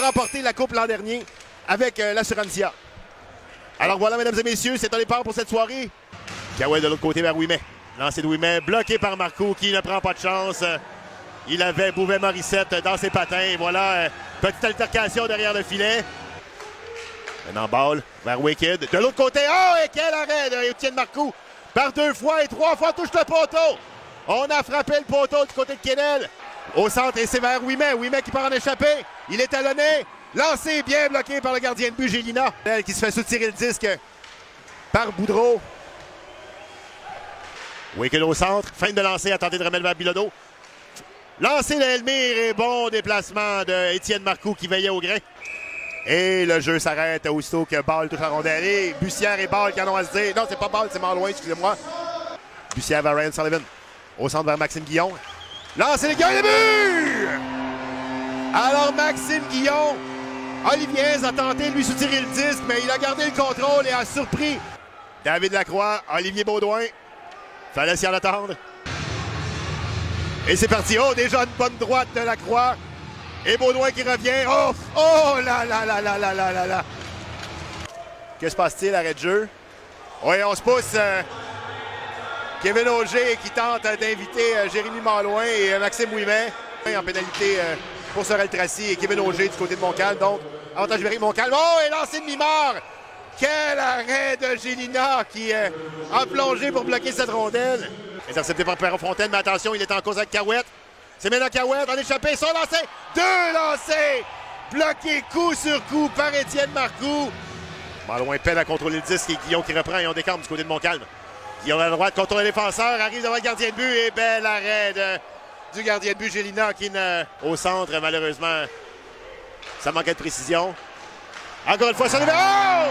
remporté la Coupe l'an dernier avec l'Assurantia. Alors voilà, mesdames et messieurs, c'est un départ pour cette soirée. Cahouette de l'autre côté vers Ouimet. Lancé de Ouimet, bloqué par Marcoux qui ne prend pas de chance. Il avait Bouvet-Morissette dans ses patins. Voilà, petite altercation derrière le filet. Maintenant, balle vers Wicked. De l'autre côté, oh, et quel arrêt de Étienne Marcoux. Par 2 fois et 3 fois, touche le poteau. On a frappé le poteau du côté de Kennel. Au centre, et c'est vers Ouimet. Ouimet qui part en échappée. Il est talonné. Lancé, bien bloqué par le gardien de but, Gélina. Elle qui se fait soutirer le disque par Boudreau. Wicked au centre. Fin de lancer, à tenter de remettre vers Bilodeau. Lancé de Elmire et bon déplacement de Étienne Marcoux qui veillait au grain. Et le jeu s'arrête aussitôt que Ball touche la rondelle. Et Bussière et Ball qui en ont à se dire. Non, c'est pas Ball, c'est Malouin, excusez-moi. Bussière vers Ryan Sullivan. Au centre vers Maxime Guillon. Lancé le gars, le but! Alors Maxime Guillon, Olivier a tenté de lui soutirer le disque, mais il a gardé le contrôle et a surpris David Lacroix, Olivier Baudouin. Fallait s'y en attendre. Et c'est parti. Oh, déjà une bonne droite de Lacroix. Et Baudouin qui revient. Oh, oh là là là là là là là là. Que se passe-t-il, arrêt de jeu? Oui, on se pousse. Kevin Auger qui tente d'inviter Jérémy Malouin et Maxime Ouimet en pénalité pour Sorel Tracy et Kevin Auger du côté de Montcalm. Donc, avantage numérique Montcalm. Oh, et lancé de mi-mort! Quel arrêt de Gélina qui a plongé pour bloquer cette rondelle. Intercepté par Perron-Fontaine, mais attention, il est en cause avec Cahouette. C'est maintenant Cahouette en échappé, son lancé! 2 lancés! Bloqué coup sur coup par Étienne Marcoux. Malouin peine à contrôler le disque et Guillaume qui reprend et on décampe du côté de Montcalm. Guillaume à la droite, contourne le défenseur, arrive devant le gardien de but et bel arrêt du gardien de but Gélina qui au centre, malheureusement. Ça manquait de précision. Encore une fois, Sullivan. Oh!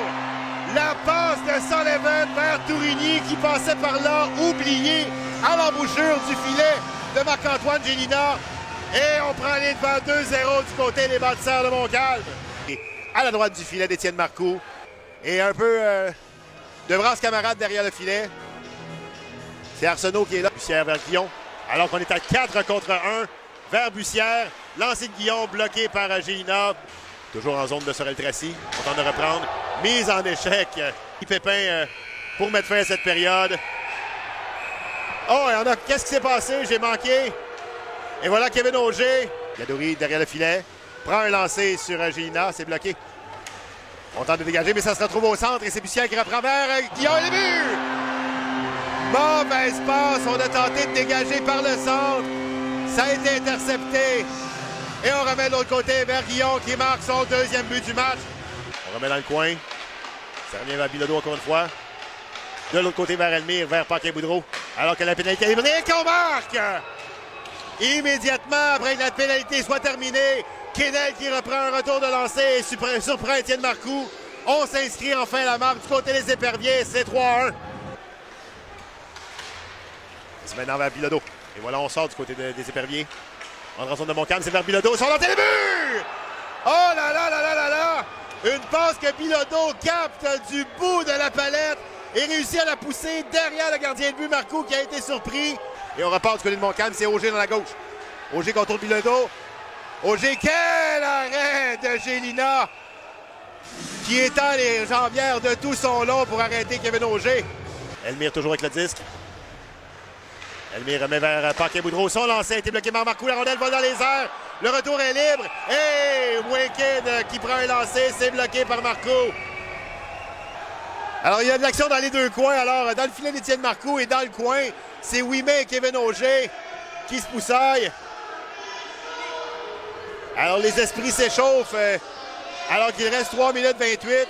La passe de Sullivan vers Tourigny qui passait par là, oublié à l'embouchure du filet de Marc-Antoine Gélina. Et on prend les devants 2-0 du côté des bâtisseurs de Montcalm. Et à la droite du filet d'Étienne Marcoux. Et un peu de brasse camarade derrière le filet. C'est Arsenault qui est là. Bussière vers Guillon. Alors qu'on est à 4 contre 1 vers Bussière. Lancé de Guillon bloqué par Gélina. Toujours en zone de Sorel Tracy. On tente de reprendre. Mise en échec. Pépin pour mettre fin à cette période. Oh, et on a. Qu'est-ce qui s'est passé? J'ai manqué. Et voilà Kevin Auger. Gadouri derrière le filet. Prend un lancer sur Gélina. C'est bloqué. On tente de dégager, mais ça se retrouve au centre. Et c'est Bussière qui reprend vers Guillaume. Le but! Mauvaise passe. On a tenté de dégager par le centre. Ça a été intercepté. Et on remet de l'autre côté vers Guillon qui marque son 2e but du match. On remet dans le coin. Ça revient vers Bilodeau encore une fois. De l'autre côté vers Elmire, vers Paquin-Boudreau. Alors que la pénalité est livrée et qu'on marque! Immédiatement après que la pénalité soit terminée, Kennel qui reprend un retour de lancer et surprend Étienne Marcoux. On s'inscrit enfin à la marque du côté des Éperviers. C'est 3-1. C'est maintenant vers Bilodeau. Et voilà, on sort du côté des Éperviers. En zone de Montcalm, c'est vers Bilodeau. Sur l'entrée de but! Oh là là là là là là! Une passe que Bilodeau capte du bout de la palette et réussit à la pousser derrière le gardien de but Marcoux qui a été surpris. Et on repart du côté de Montcalm, c'est Auger dans la gauche. Auger contourne Bilodeau. Auger, quel arrêt de Gélina qui étend les jambières de tout son long pour arrêter Kevin Auger. Elmire toujours avec le disque. Elmire remet vers Paquin-Boudreau. Son lancer a été bloqué par Marcoux. La rondelle va dans les airs. Le retour est libre. Et Wicked qui prend un lancer. C'est bloqué par Marcoux. Alors, il y a de l'action dans les deux coins. Alors, dans le filet d'Étienne Marcoux et dans le coin, c'est Ouimet et Kevin Auger qui se poussaillent. Alors, les esprits s'échauffent. Alors qu'il reste 3 minutes 28.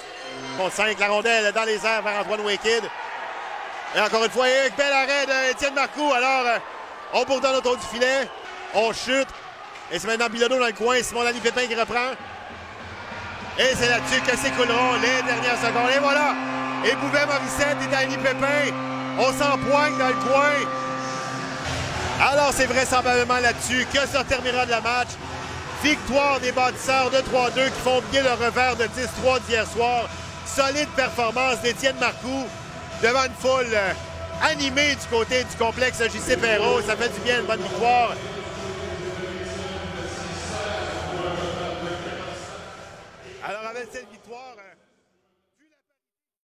Contre 5, la rondelle dans les airs vers Antoine Wicked. Et encore une fois, avec bel arrêt d'Étienne Marcoux. Alors, on bourdonne autour du filet. On chute. Et c'est maintenant Bilodeau dans le coin. Simon-Denis Pépin qui reprend. Et c'est là-dessus que s'écouleront les dernières secondes. Et voilà. Et Bouvet-Morissette et Danny Pépin. On s'empoigne dans le coin. Alors, c'est vraisemblablement là-dessus que se terminera le match. Victoire des bâtisseurs de 3-2 qui font bien le revers de 10-3 d'hier soir. Solide performance d'Étienne Marcoux devant une foule animée du côté du complexe J.C. Perreault. Ça fait du bien, une bonne victoire. avec cette victoire.